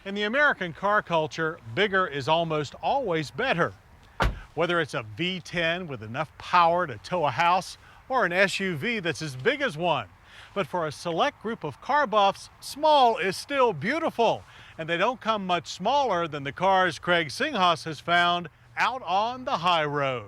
In the American car culture, bigger is almost always better. Whether it's a V10 with enough power to tow a house or an SUV that's as big as one. But for a select group of car buffs, small is still beautiful. And they don't come much smaller than the cars Craig Singhas has found out on the high road.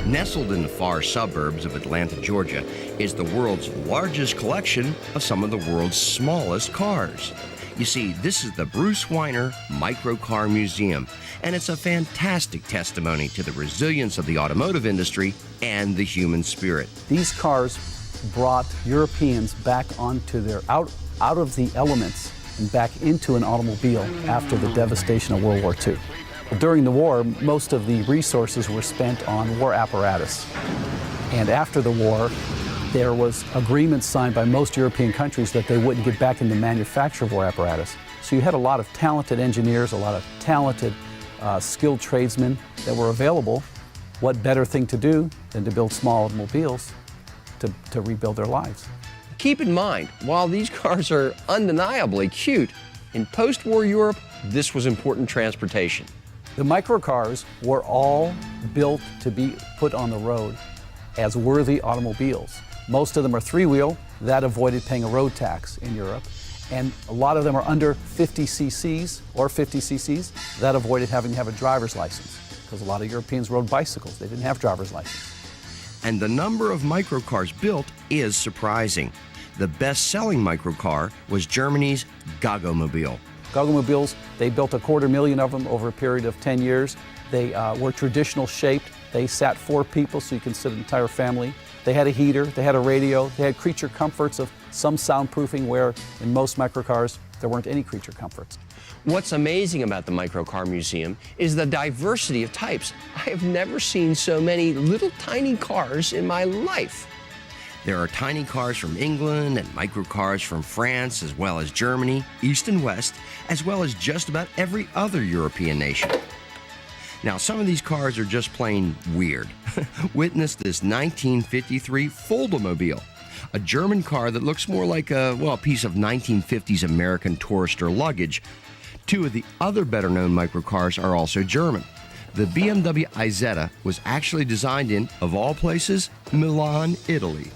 Nestled in the far suburbs of Atlanta, Georgia, is the world's largest collection of some of the world's smallest cars. You see, this is the Bruce Weiner Microcar Museum, and it's a fantastic testimony to the resilience of the automotive industry and the human spirit. These cars brought Europeans back onto their out of the elements and back into an automobile after the devastation of World War II. During the war, most of the resources were spent on war apparatus. And after the war, there was agreements signed by most European countries that they wouldn't get back into manufacture of war apparatus. So you had a lot of talented engineers, a lot of talented, skilled tradesmen that were available. What better thing to do than to build small automobiles to rebuild their lives? Keep in mind, while these cars are undeniably cute, in post-war Europe, this was important transportation. The microcars were all built to be put on the road as worthy automobiles. Most of them are three-wheel. That avoided paying a road tax in Europe. And a lot of them are under 50 cc's or 50 cc's. That avoided having to have a driver's license because a lot of Europeans rode bicycles. They didn't have driver's license. And the number of microcars built is surprising. The best-selling microcar was Germany's Goggomobil. Goggomobiles, they built 250,000 of them over a period of 10 years. They were traditional shaped. They sat 4 people, so you can sit an entire family. They had a heater, they had a radio, they had creature comforts of some soundproofing where in most microcars there weren't any creature comforts. What's amazing about the Microcar Museum is the diversity of types. I have never seen so many little tiny cars in my life. There are tiny cars from England and microcars from France, as well as Germany, East and West, as well as just about every other European nation. Now, some of these cars are just plain weird. Witness this 1953 Foldomobile, a German car that looks more like a piece of 1950s American tourister luggage. 2 of the other better-known microcars are also German. The BMW Isetta was actually designed in, of all places, Milan, Italy.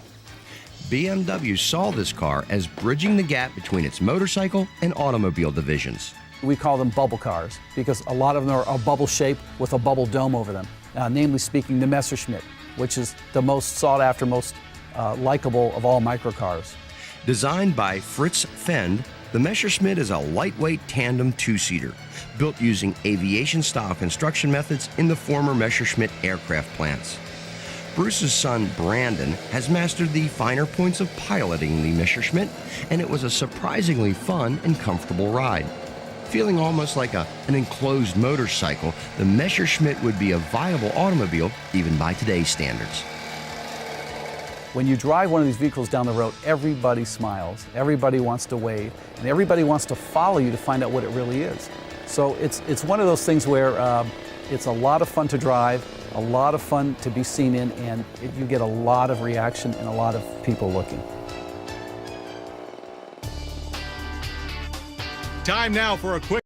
BMW saw this car as bridging the gap between its motorcycle and automobile divisions. We call them bubble cars because a lot of them are a bubble shape with a bubble dome over them. Namely speaking, the Messerschmitt, which is the most sought after, most likable of all microcars. Designed by Fritz Fend, the Messerschmitt is a lightweight tandem 2-seater, built using aviation-style construction methods in the former Messerschmitt aircraft plants. Bruce's son, Brandon, has mastered the finer points of piloting the Messerschmitt, and it was a surprisingly fun and comfortable ride. Feeling almost like an enclosed motorcycle, the Messerschmitt would be a viable automobile even by today's standards. When you drive one of these vehicles down the road, everybody smiles, everybody wants to wave, and everybody wants to follow you to find out what it really is. So it's one of those things where it's a lot of fun to drive, a lot of fun to be seen in, and you get a lot of reaction and a lot of people looking. Time now for a quick